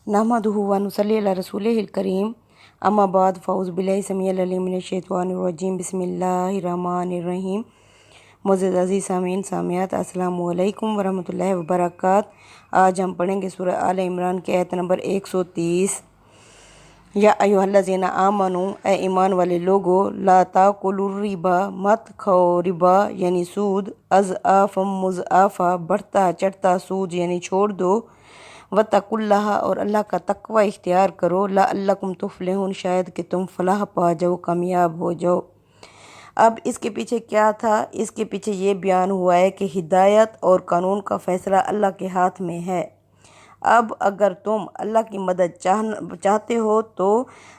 नहमदुहु व नुसल्ली अला रसूलिहिल करीम अम्मा बाद फ़ौज़ बिल्लाहि समीअल अलीम मिनश शैतानिर रजीम बिस्मिल्लाहिर रहमानिर रहीम। मुअज़्ज़ज़ अज़ीज़ सामीन सामियात अस्सलामु अलैकुम वरहमतुल्लाहि वबरकातुहू। आज हम पढ़ेंगे सूरह आल इमरान के आयत नंबर 130। या अय्युहल्लज़ीना आमनू, ए ईमान वाले लोगो, ला ताकुलुर रिबा, मत खाओ रिबा यानी सूद, अज़आफ़म मुज़आफ़ा, बढ़ता चढ़ता सूद यानी छोड़ दो, वत्तकुल्लाह और अल्लाह का तक़वा इख्तियार करो, लअल्लकुम तुफ़्लिहून शायद कि तुम फलाह पा जाओ, कामयाब हो जाओ। अब इसके पीछे क्या था? इसके पीछे ये बयान हुआ है कि हिदायत और कानून का फ़ैसला अल्लाह के हाथ में है। अब अगर तुम अल्लाह की मदद चाहते हो तो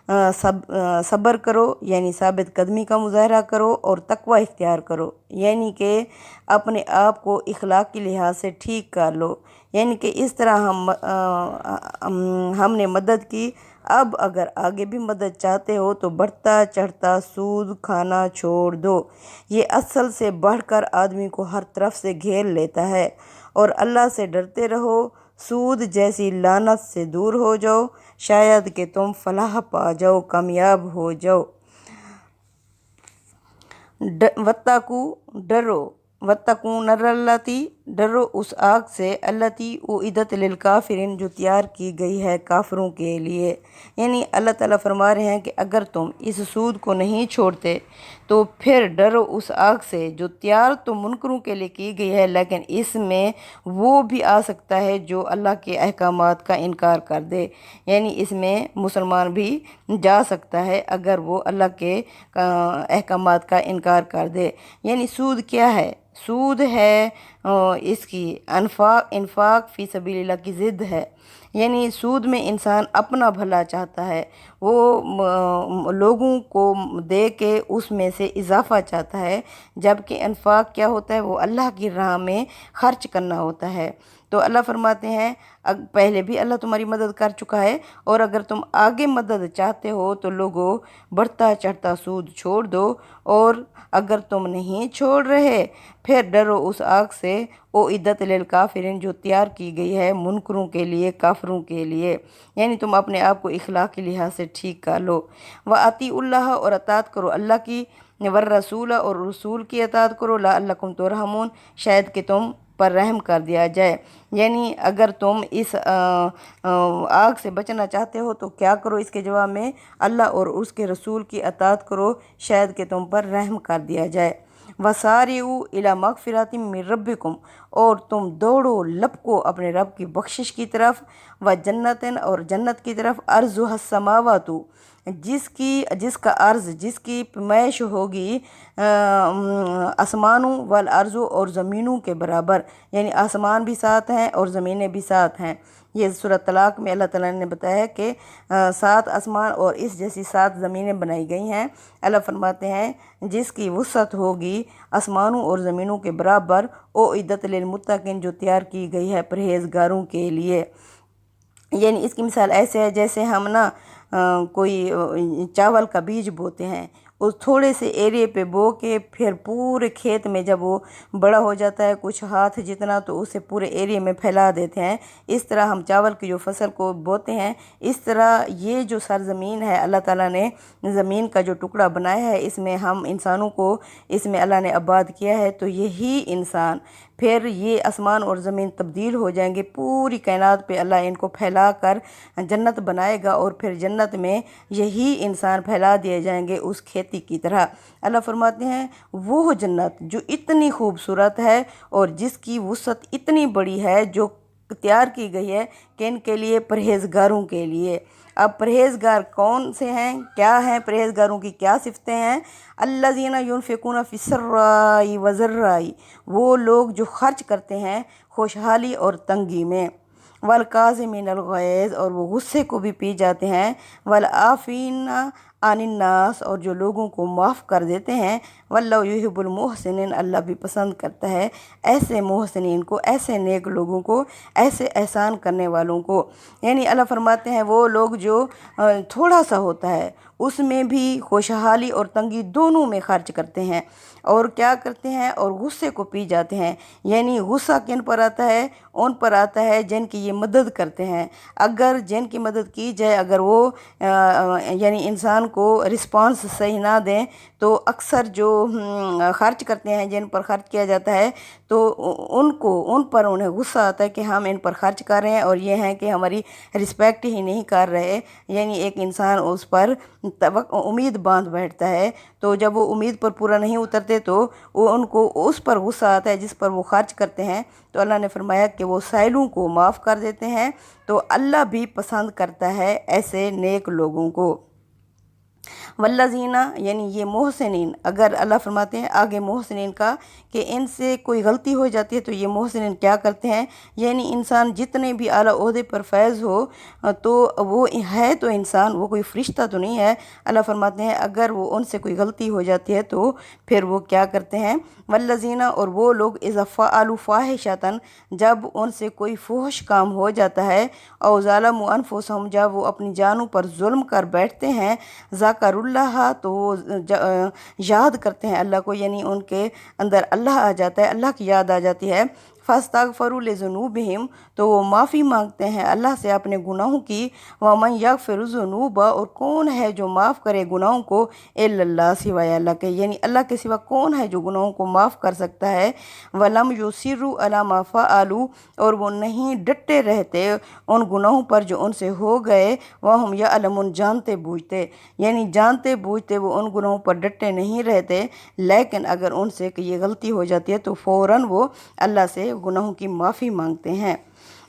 सब्र करो यानी साबित कदमी का मुज़ाहरा करो और तक़वा इख्तियार करो यानी कि अपने आप को इखलाक के लिहाज से ठीक कर लो, यानी कि इस तरह हमने मदद की। अब अगर आगे भी मदद चाहते हो तो बढ़ता चढ़ता सूद खाना छोड़ दो। ये असल से बढ़कर आदमी को हर तरफ से घेर लेता है। और अल्लाह से डरते रहो, सूद जैसी लानत से दूर हो जाओ, शायद कि तुम फलाह पा जाओ, कामयाब हो जाओ। वत्तकू डरो, वत्तकू नर्रल्लती डरो उस आग से, अल्लती उइदत लिल काफिरिन जो तैयार की गई है काफिरों के लिए। यानी अल्लाह ताला फरमा रहे हैं कि अगर तुम इस सूद को नहीं छोड़ते तो फिर डरो उस आग से जो तैयार तो मुनकरों के लिए की गई है, लेकिन इसमें वो भी आ सकता है जो अल्लाह के अहकामात का इनकार कर दे। यानी इसमें मुसलमान भी जा सकता है अगर वो अल्लाह के अहकामात का इनकार कर दे। यानी सूद क्या है? सूद है इसकी इन्फाक फ़ी सबीलिल्लाह की ज़िद है। यानी सूद में इंसान अपना भला चाहता है, वो लोगों को दे के उसमें से इजाफ़ा चाहता है, जबकि इन्फाक क्या होता है? वो अल्लाह की राह में ख़र्च करना होता है। तो अल्लाह फरमाते हैं पहले भी अल्लाह तुम्हारी मदद कर चुका है, और अगर तुम आगे मदद चाहते हो तो लोगों बढ़ता चढ़ता सूद छोड़ दो, और अगर तुम नहीं छोड़ रहे फिर डरो उस आग से ओ इद्दत लिल काफिरिन जो तैयार की गई है मुनकरों के लिए, काफिरों के लिए। यानी तुम अपने आप को इखलाक के लिहाज से ठीक कर लो। व अतीउल्लाह और अतात करो अल्लाह की, वर रसूल और रसूल की अतात करो, लअल्लकुम तुरहमून शायद कि तुम पर रहम कर दिया जाए। यानी अगर तुम इस आग से बचना चाहते हो तो क्या करो? इसके जवाब में अल्लाह और उसके रसूल की अतात करो शायद कि तुम पर रहम कर दिया जाए। वसारिउ इला मगफिरतिम मिन रब्बिकुम और तुम दौड़ो लपको अपने रब की बख्शिश की तरफ, व जन्नतन और जन्नत की तरफ, अर्जुहस समावातु जिसका अर्ज़ जिसकी पैमाइश होगी आसमानों वल अर्ज़ो और ज़मीनों के बराबर। यानी आसमान भी साथ हैं और ज़मीनें भी साथ हैं। ये सूरह तलाक में अल्लाह ताला ने बताया कि 7 आसमान और इस जैसी 7 ज़मीनें बनाई गई हैं। अल्लाह फरमाते हैं जिसकी वुसअत होगी आसमानों और ज़मीनों के बराबर, ओ इद्दत लिल मुत्तकीन जो तैयार की गई है परहेज़गारों के लिए। यानी इसकी मिसाल ऐसे है जैसे हम ना कोई चावल का बीज बोते हैं, उस थोड़े से एरिए पे बो के फिर पूरे खेत में जब वो बड़ा हो जाता है कुछ हाथ जितना, तो उसे पूरे एरिए में फैला देते हैं। इस तरह हम चावल की जो फसल को बोते हैं, इस तरह ये जो सरज़मीन है अल्लाह ताला ने ज़मीन का जो टुकड़ा बनाया है, इसमें हम इंसानों को इसमें अल्लाह ने आबाद किया है। तो यही इंसान फिर ये आसमान और ज़मीन तब्दील हो जाएंगे, पूरी कायनात पे अल्लाह इनको फैला कर जन्नत बनाएगा, और फिर जन्नत में यही इंसान फैला दिए जाएंगे उस खेती की तरह। अल्लाह फरमाते हैं वो जन्नत जो इतनी खूबसूरत है और जिसकी वुसअत इतनी बड़ी है, जो तैयार की गई है किन के लिए? परहेज़गारों के लिए। अब परहेज़गार कौन से हैं? क्या हैं परहेज़गारों की क्या सिफ़तें हैं? अल्लज़ीना युनफ़िक़ूना फ़िस्सर्राई व ज़र्राई, वो लोग जो खर्च करते हैं खुशहाली और तंगी में, वल काज़िमीनल ग़ैज़ और वो गुस्से को भी पी जाते हैं, वल आफ़ीना आनिन्नास, और जो लोगों को माफ़ कर देते हैं। वल्लाहु युहिब्बुल मुहसिनीन, अल्लाह भी पसंद करता है ऐसे मुहसिनीन को, ऐसे नेक लोगों को, ऐसे एहसान करने वालों को। यानी अल्लाह फरमाते हैं वो लोग जो थोड़ा सा होता है उसमें भी खुशहाली और तंगी दोनों में खर्च करते हैं, और क्या करते हैं, और गुस्से को पी जाते हैं। यानी गुस्सा किन पर आता है, उन पर आता है जिनकी ये मदद करते हैं। अगर जिनकी मदद की जाए, अगर वो यानी इंसान को रिस्पांस सही ना दें, तो अक्सर जो खर्च करते हैं, जिन पर खर्च किया जाता है, तो उन पर उन्हें गुस्सा आता है कि हम इन पर खर्च कर रहे हैं और ये हैं कि हमारी रिस्पेक्ट ही नहीं कर रहे। यानी एक इंसान उस पर उम्मीद बांध बैठता है, तो जब वो उम्मीद पर पूरा नहीं उतरते तो वो उनको उस पर गुस्सा आता है जिस पर वो खर्च करते हैं। तो अल्लाह ने फरमाया कि वो साइलों को माफ़ कर देते हैं, तो अल्लाह भी पसंद करता है ऐसे नेक लोगों को। वल्लज़ीना, यानी ये मोहसिनीन, अगर अल्लाह फरमाते हैं आगे मोहसिनीन का कि इनसे कोई गलती हो जाती है तो ये मोहसिनीन क्या करते हैं। यानी इंसान जितने भी आला ओहदे पर फैज़ हो तो वो है तो इंसान, वो कोई फ़रिश्ता तो नहीं है। अल्लाह फरमाते हैं अगर वो उनसे कोई गलती हो जाती है तो फिर वो क्या करते हैं। वल्लज़ीना, और वो लोग इज़ा फ़अलू फ़ाहिशतन, जब उनसे कोई फुहश काम हो जाता है, और ज़लमू अनफुसहुम, जब वो अपनी जानों पर जुल्म कर बैठते हैं, ज़करुल्लाह, तो वो याद करते हैं अल्लाह को, यानी उनके अंदर अल्लाह आ जाता है, अल्लाह की याद आ जाती है। फ़स्तगफ़रू लिज़ुनूबिहिम, तो वो माफ़ी मांगते हैं अल्लाह से अपने गुनाहों की। वमन यग़फ़िरुज़्ज़ुनूब, और कौन है जो माफ़ करे गुनाहों को, इल्लल्लाह, सिवाय अल्लाह के। यानी अल्लाह के सिवा कौन है जो गुनाहों को माफ़ कर सकता है। वलम युसिर्रू अला मा फ़अलू, और वो नहीं डटे रहते उन गुनाहों पर जो उनसे हो गए। वहुम यअलमून, जानते बूझते, यानी जानते बूझते वो उन गुनाहों पर डटे नहीं रहते, लेकिन अगर उनसे ये गलती हो जाती है तो फ़ौरन वो अल्लाह से गुनाहों की माफ़ी मांगते हैं।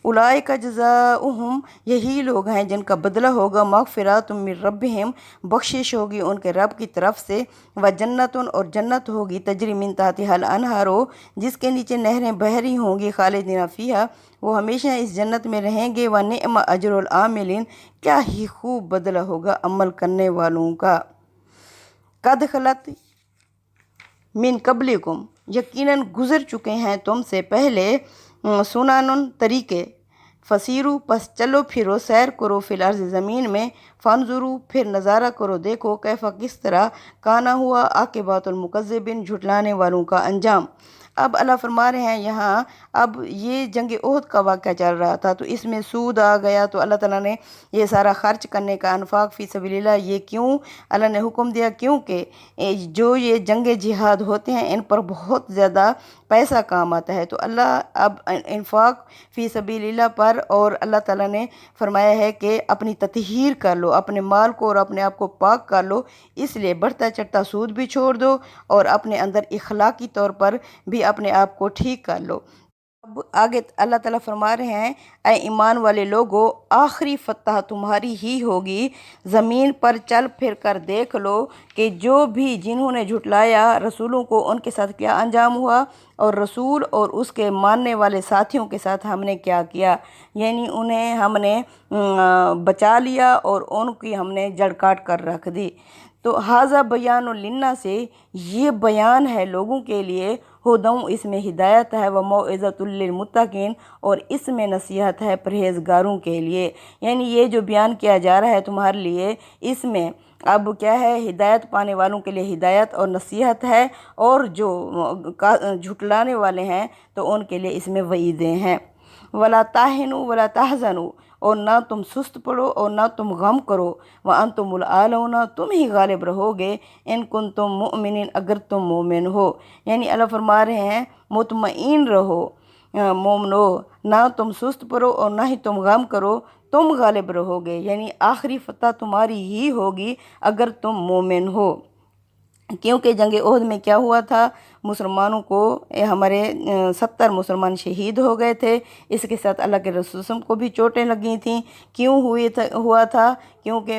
उलाइका जज़ाउहुम, यही लोग हैं जिनका बदला होगा मग़फ़िरतुम मिन रब्बिहिम, बख्शिश होगी उनके रब की तरफ से। व जन्नतुन, और जन्नत होगी तजरी मिन तहतिहल अनहारो, जिसके नीचे नहरें बह रही होंगी, खालिदीन फ़ीहा, वो हमेशा इस जन्नत में रहेंगे। व निअम अजरुल आमिलीन, क्या ही खूब बदला होगा अमल करने वालों का। कद खलत मिन कबलिकुम, यकीनन गुज़र चुके हैं तुमसे पहले, सुनानुन, तरीके, फसीरू, पस चलो फिरो, सैर करो, फिल अर्ज़, ज़मीन में, फंजुरू, फिर नज़ारा करो, देखो, कैफ़ा, किस तरह, काना हुआ आक़िबतुल मुकज़्ज़िबीन, झुटलाने वालों का अंजाम। अब अल्लाह फरमा रहे हैं यहाँ, अब ये जंग ओहद का वाक़या चल रहा था तो इसमें सूद आ गया, तो अल्लाह ताला ने ये सारा खर्च करने का, अनफाक फ़ी सबीलिल्लाह, ये क्यों अल्लाह ने हुक्म दिया, क्योंकि जो ये जंग जिहाद होते हैं इन पर बहुत ज़्यादा पैसा काम आता है। तो अल्लाह अब इन्फाक फ़ी सबीलिल्लाह पर, और अल्लाह ताला ने फरमाया है कि अपनी ततहीर कर लो, अपने माल को और अपने आप को पाक कर लो, इसलिए बढ़ता चढ़ता सूद भी छोड़ दो और अपने अंदर इखलाकी तौर पर भी अपने आप को ठीक कर लो। अब आगे अल्लाह ताला फरमा रहे हैं, ऐ ईमान वाले लोगों, आखिरी फतह तुम्हारी ही होगी। ज़मीन पर चल फिर कर देख लो कि जो भी जिन्होंने झुटलाया रसूलों को, उनके साथ क्या अंजाम हुआ, और रसूल और उसके मानने वाले साथियों के साथ हमने क्या किया। यानी उन्हें हमने बचा लिया और उनकी हमने जड़ काट कर रख दी। तो हाज़ा बयान लिन्ना से, ये बयान है लोगों के लिए, हुदम, इसमें हिदायत है, व मौइज़तुल लिलमुत्तक़ीन, और इसमें नसीहत है परहेज़गारों के लिए। यानी ये जो बयान किया जा रहा है तुम्हारे लिए, इसमें अब क्या है, हिदायत पाने वालों के लिए हिदायत और नसीहत है, और जो झुटलाने वाले हैं तो उनके लिए इसमें वईदें हैं। वला ताहिनु वला तहज़नु, और ना तुम सुस्त पड़ो और ना तुम गम करो। व अंतुमुल आलौना, तुम ही गालिब रहोगे, इन कुंतुम मुमिनीन, अगर तुम मोमिन हो। यानी अल्लाह फरमा रहे हैं मुतमईन रहो मोमनो, ना तुम सुस्त पड़ो और ना ही तुम गम करो, तुम गालिब रहोगे। यानी आखिरी फतह तुम्हारी ही होगी अगर तुम मोमिन हो। क्योंकि जंग ओहद में क्या हुआ था, मुसलमानों को हमारे 70 मुसलमान शहीद हो गए थे, इसके साथ अल्लाह के रसूल को भी चोटें लगी थीं। क्यों हुआ था, क्योंकि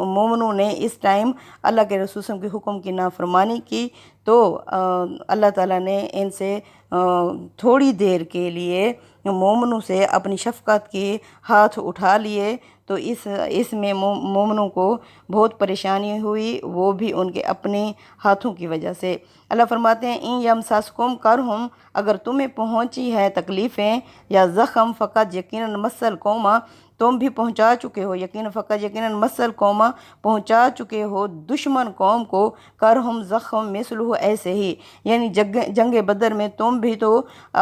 मोमिनों ने इस टाइम अल्लाह के रसूल के हुक्म की नाफरमानी की, तो अल्लाह ताला ने इनसे थोड़ी देर के लिए मोमिनों से अपनी शफ़क़त के हाथ उठा लिए। तो تو اس میں مومنوں کو بہت پریشانی ہوئی، وہ بھی ان کے اپنے ہاتھوں کی وجہ سے۔ اللہ فرماتے ہیں ان یمسسکم کرہم، اگر تمہیں پہنچی ہے تکلیفیں یا زخم، فقط یقیناً مسل قوما، تم بھی پہنچا چکے ہو، یقیناً مسل قوما، پہنچا چکے ہو دشمن قوم کو، کرہم زخم مثلہ، ایسے ہی، یعنی جنگ بدر میں تم بھی تو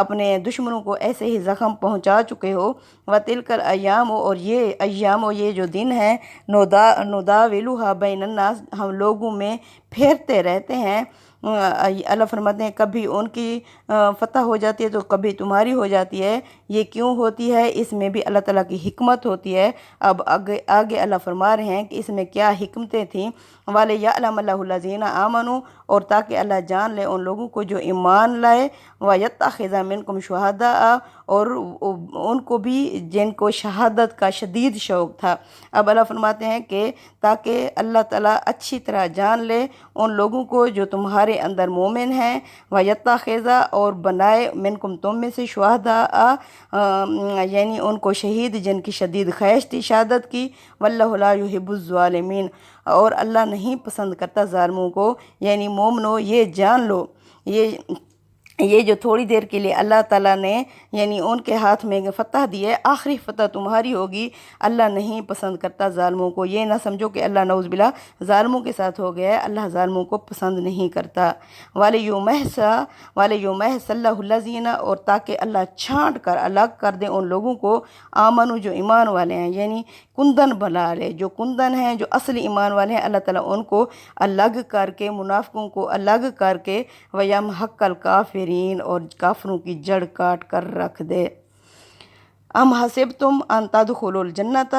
اپنے دشمنوں کو ایسے ہی زخم پہنچا چکے ہو۔ وَتِلْكَ الْأَيَّامُ، اور یہ ایام و یہ جو دن ہیں، نُدَاوِلُهَا بَيْنَ النَّاسِ، ہم لوگوں میں پھیرتے رہتے ہیں۔ اللہ فرماتے ہیں کبھی ان کی فتح ہو جاتی ہے تو کبھی تمہاری ہو جاتی ہے، یہ کیوں ہوتی ہے؟ اس میں بھی اللہ تعالیٰ کی حکمت ہوتی ہے۔ اب آگے اللہ فرما رہے ہیں کہ اس میں کیا حکمتیں تھیں۔ وَلِيَعْلَمَ اللَّهُ الَّذِينَ آمَنُوا، اور تاکہ اللہ جان لے ان لوگوں کو جو ایمان لائے، وَيَتَّخِذَ مِنْكُمْ شُهَدَاءَ، اور ان کو بھی جن کو شہادت کا شدید شوق تھا۔ اب اللہ فرماتے ہیں کہ تاکہ اللہ تعالیٰ اچھی طرح جان لے ان لوگوں کو جو تمہارے اندر مومن ہیں، وَيَتَّخِذَ، اور بنائے، مِنْكُمْ تم میں سے، شُهَدَاءَ، یعنی ان کو شہید جن کی شدید خواہش تھی شہادت کی۔ وَاللَّهُ لَا يُحِبُّ الظَّالِمِينَ، اور اللہ نہیں پسند کرتا ظالموں کو۔ یعنی مومنو یہ جان لو، یہ جو تھوڑی دیر کے لیے اللہ تعالیٰ نے یعنی ان کے ہاتھ میں فتح دی ہے، آخری فتح تمہاری ہوگی، اللہ نہیں پسند کرتا ظالموں کو۔ یہ نہ سمجھو کہ اللہ نعوذ باللہ ظالموں کے ساتھ ہو گیا ہے، اللہ ظالموں کو پسند نہیں کرتا۔ وَلِيُمَحِّصَ اللَّهُ الَّذِينَ، اور تاکہ اللہ چھانٹ کر الگ کر دے ان لوگوں کو، آمنو، جو ایمان والے ہیں، یعنی کندن بنا لے، جو کندن ہیں، جو اصل ایمان والے ہیں، اللہ تعالیٰ ان کو الگ کر کے، منافقوں کو الگ کر کے، وَيَمْحَقَ الْكَافِرِينَ، اور کافروں کی جڑ کاٹ کر رکھ دے۔ ام حسبتم ان تدخلوا الجنت،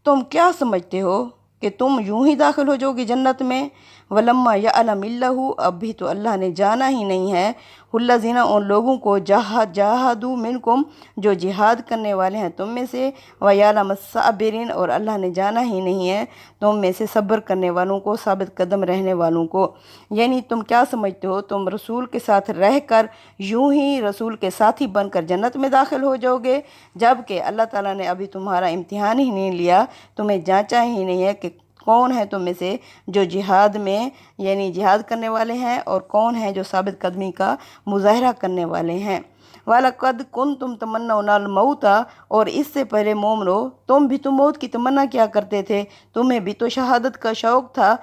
تم کیا سمجھتے ہو کہ تم یوں ہی داخل ہو جاؤ گے جنت میں؟ وَلَمَّا يَعْلَمِ اللَّهُ، اب بھی تو اللہ نے جانا ہی نہیں ہے، الَّذِينَ، ان لوگوں کو، جاہدوا منکم، جو جہاد کرنے والے ہیں تم میں سے، وَيَعْلَمَ الصَّابِرِينَ، اور اللہ نے جانا ہی نہیں ہے تم میں سے صبر کرنے والوں کو، ثابت قدم رہنے والوں کو۔ یعنی تم کیا سمجھتے ہو تم رسول کے ساتھ رہ کر یوں ہی رسول کے ساتھی بن کر جنت میں داخل ہو جاؤ گے، جبکہ اللہ تعالیٰ نے ابھی تمہارا امتحان ہی نہیں لیا، تمہیں جانچا ہی نہیں ہے کہ کون ہے تم میں سے جو جہاد میں یعنی جہاد کرنے والے ہیں، اور کون ہے جو ثابت قدمی کا مظاہرہ کرنے والے ہیں۔ وَلَقَدْ كُنْتُمْ تَمَنَّوْنَ الْمَوْتَ، اور اس سے پہلے مومنو تم بھی تو موت کی تمنا کیا کرتے تھے، تمہیں بھی تو شہادت کا شوق تھا،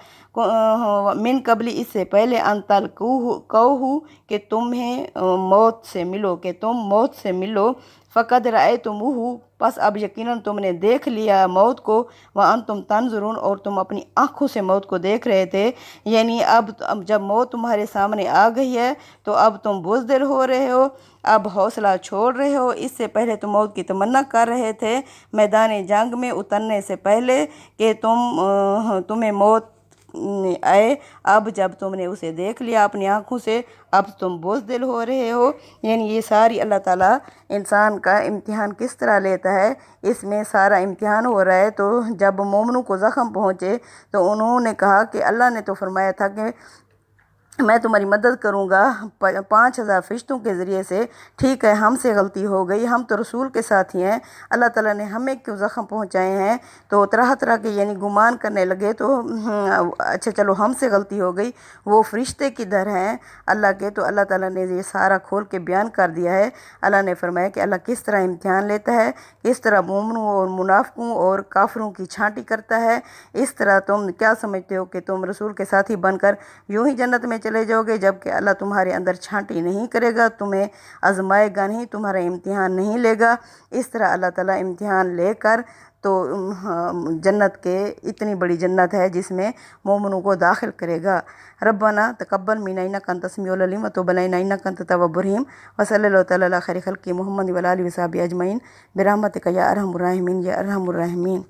من قبل، اس سے پہلے، ان تلقوہ، کہ تمہیں موت سے ملو، کہ تم موت سے ملو، فقد رأیتموہ، پس اب یقیناً تم نے دیکھ لیا موت کو، وانتم تنظرون، اور تم اپنی آنکھوں سے موت کو دیکھ رہے تھے۔ یعنی اب جب موت تمہارے سامنے آ گئی ہے تو اب تم بزدل ہو رہے ہو، اب حوصلہ چھوڑ رہے ہو، اس سے پہلے تم موت کی تمنا کر رہے تھے میدان جنگ میں اترنے سے پہلے کہ تمہیں موت آئے، اب جب تم نے اسے دیکھ لیا اپنی آنکھوں سے، اب تم بزدل ہو رہے ہو۔ یعنی یہ ساری اللہ تعالیٰ انسان کا امتحان کس طرح لیتا ہے، اس میں سارا امتحان ہو رہا ہے۔ تو جب مومنوں کو زخم پہنچے تو انہوں نے کہا کہ اللہ نے تو فرمایا تھا کہ میں تمہاری مدد کروں گا 5000 فرشتوں کے ذریعے سے، ٹھیک ہے ہم سے غلطی ہو گئی، ہم تو رسول کے ساتھ ہی ہیں، اللہ تعالیٰ نے ہمیں کیوں زخم پہنچائے ہیں؟ تو طرح طرح کے یعنی گمان کرنے لگے، تو اچھا چلو ہم سے غلطی ہو گئی، وہ فرشتے کدھر ہیں اللہ کے؟ تو اللہ تعالیٰ نے یہ سارا کھول کے بیان کر دیا ہے۔ اللہ نے فرمایا کہ اللہ کس طرح امتحان لیتا ہے، کس طرح مومنوں اور منافقوں اور کافروں کی چھانٹی کرتا ہے، اس طرح تم کیا سمجھتے ہو کہ تم رسول کے ساتھی بن کر یوں ہی جنت میں چلے جاؤ گے، جبکہ اللہ تمہارے اندر چھانٹی نہیں کرے گا، تمہیں آزمائے گا نہیں، تمہارا امتحان نہیں لے گا۔ اس طرح اللہ تعالیٰ امتحان لے کر تو جنت کے، اتنی بڑی جنت ہے جس میں مومنوں کو داخل کرے گا۔ ربنا تقبل منا انک انت السمیع العلیم وتب علینا انک انت التواب الرحیم، وصلی اللہ تعالیٰ علی خیر خلقہ محمد وعلی آلہ وصحبہ اجمعین، برحمتک یا ارحم الراحمین یا ارحم الراحمین۔